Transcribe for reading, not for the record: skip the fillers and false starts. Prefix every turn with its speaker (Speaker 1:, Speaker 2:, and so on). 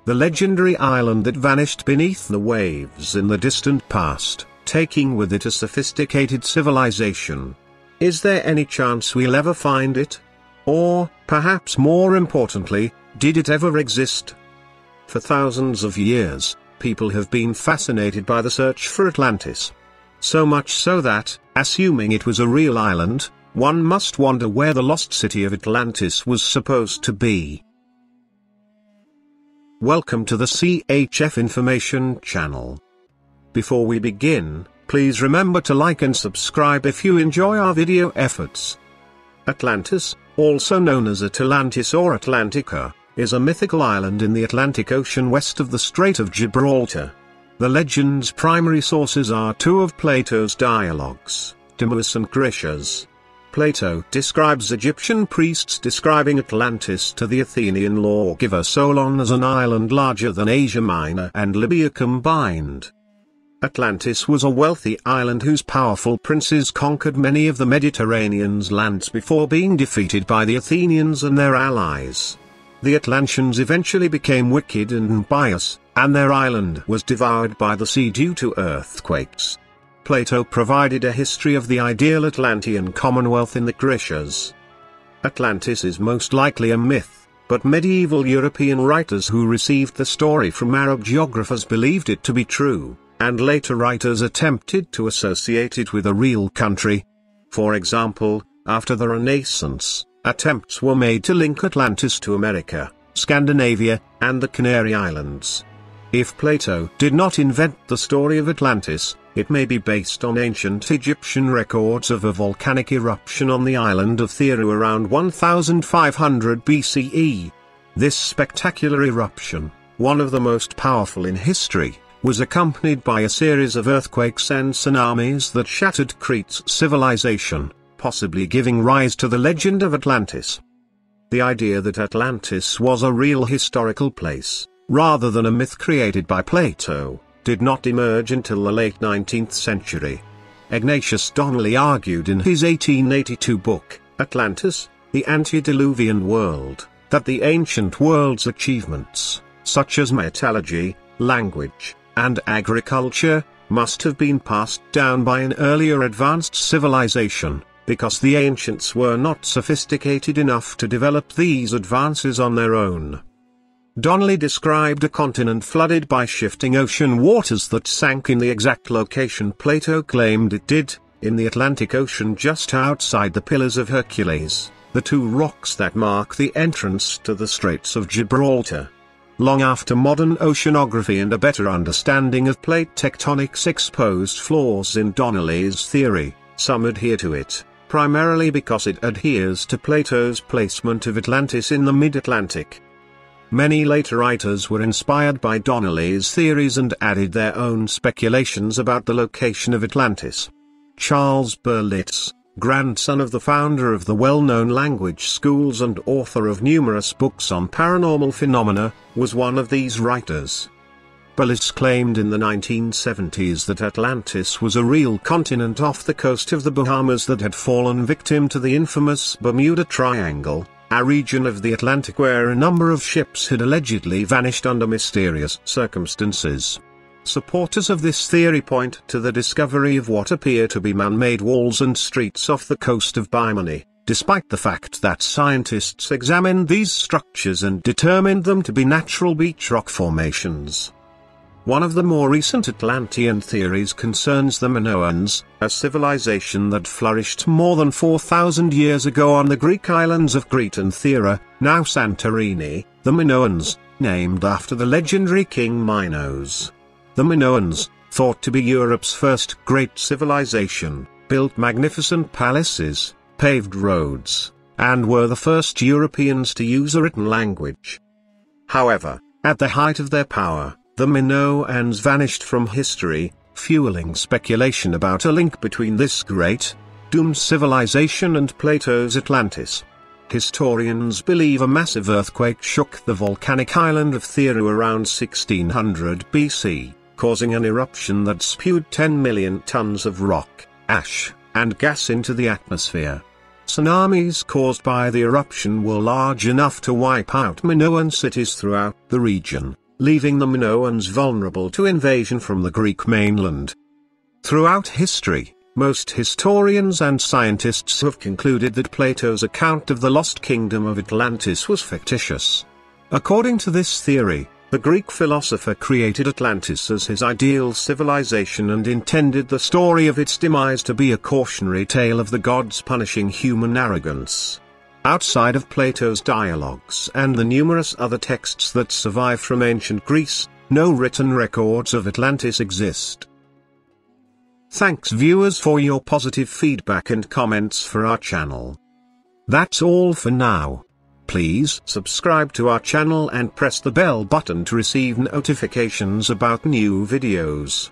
Speaker 1: the legendary island that vanished beneath the waves in the distant past, taking with it a sophisticated civilization. Is there any chance we'll ever find it? Or, perhaps more importantly, did it ever exist? For thousands of years, people have been fascinated by the search for Atlantis. So much so that, assuming it was a real island, one must wonder where the lost city of Atlantis was supposed to be. Welcome to the CHF Information Channel. Before we begin, please remember to like and subscribe if you enjoy our video efforts. Atlantis, also known as Atalantis or Atlantica, is a mythical island in the Atlantic Ocean west of the Strait of Gibraltar. The legend's primary sources are two of Plato's dialogues, Timaeus and Critias. Plato describes Egyptian priests describing Atlantis to the Athenian lawgiver Solon as an island larger than Asia Minor and Libya combined. Atlantis was a wealthy island whose powerful princes conquered many of the Mediterranean's lands before being defeated by the Athenians and their allies. The Atlanteans eventually became wicked and impious, and their island was devoured by the sea due to earthquakes. Plato provided a history of the ideal Atlantean commonwealth in the Critias. Atlantis is most likely a myth, but medieval European writers who received the story from Arab geographers believed it to be true, and later writers attempted to associate it with a real country. For example, after the Renaissance, attempts were made to link Atlantis to America, Scandinavia, and the Canary Islands. If Plato did not invent the story of Atlantis, it may be based on ancient Egyptian records of a volcanic eruption on the island of Theru around 1500 BCE. This spectacular eruption, one of the most powerful in history, was accompanied by a series of earthquakes and tsunamis that shattered Crete's civilization, possibly giving rise to the legend of Atlantis. The idea that Atlantis was a real historical place, rather than a myth created by Plato, did not emerge until the late 19th century. Ignatius Donnelly argued in his 1882 book, Atlantis, the Antediluvian World, that the ancient world's achievements, such as metallurgy, language, and agriculture, must have been passed down by an earlier advanced civilization, because the ancients were not sophisticated enough to develop these advances on their own. Donnelly described a continent flooded by shifting ocean waters that sank in the exact location Plato claimed it did, in the Atlantic Ocean just outside the Pillars of Hercules, the two rocks that mark the entrance to the Straits of Gibraltar. Long after modern oceanography and a better understanding of plate tectonics exposed flaws in Donnelly's theory, some adhere to it, primarily because it adheres to Plato's placement of Atlantis in the mid-Atlantic. Many later writers were inspired by Donnelly's theories and added their own speculations about the location of Atlantis. Charles Berlitz, grandson of the founder of the well-known language schools and author of numerous books on paranormal phenomena, was one of these writers. Berlitz claimed in the 1970s that Atlantis was a real continent off the coast of the Bahamas that had fallen victim to the infamous Bermuda Triangle, a region of the Atlantic where a number of ships had allegedly vanished under mysterious circumstances. Supporters of this theory point to the discovery of what appear to be man-made walls and streets off the coast of Bimini, despite the fact that scientists examined these structures and determined them to be natural beach rock formations. One of the more recent Atlantean theories concerns the Minoans, a civilization that flourished more than 4,000 years ago on the Greek islands of Crete and Thera, now Santorini. The Minoans, named after the legendary king Minos. The Minoans, thought to be Europe's first great civilization, built magnificent palaces, paved roads, and were the first Europeans to use a written language. However, at the height of their power, the Minoans vanished from history, fueling speculation about a link between this great, doomed civilization and Plato's Atlantis. Historians believe a massive earthquake shook the volcanic island of Theru around 1600 BC, causing an eruption that spewed 10 million tons of rock, ash, and gas into the atmosphere. Tsunamis caused by the eruption were large enough to wipe out Minoan cities throughout the region, leaving the Minoans vulnerable to invasion from the Greek mainland. Throughout history, most historians and scientists have concluded that Plato's account of the lost kingdom of Atlantis was fictitious. According to this theory, the Greek philosopher created Atlantis as his ideal civilization and intended the story of its demise to be a cautionary tale of the gods punishing human arrogance. Outside of Plato's dialogues and the numerous other texts that survive from ancient Greece, no written records of Atlantis exist. Thanks viewers for your positive feedback and comments for our channel. That's all for now. Please subscribe to our channel and press the bell button to receive notifications about new videos.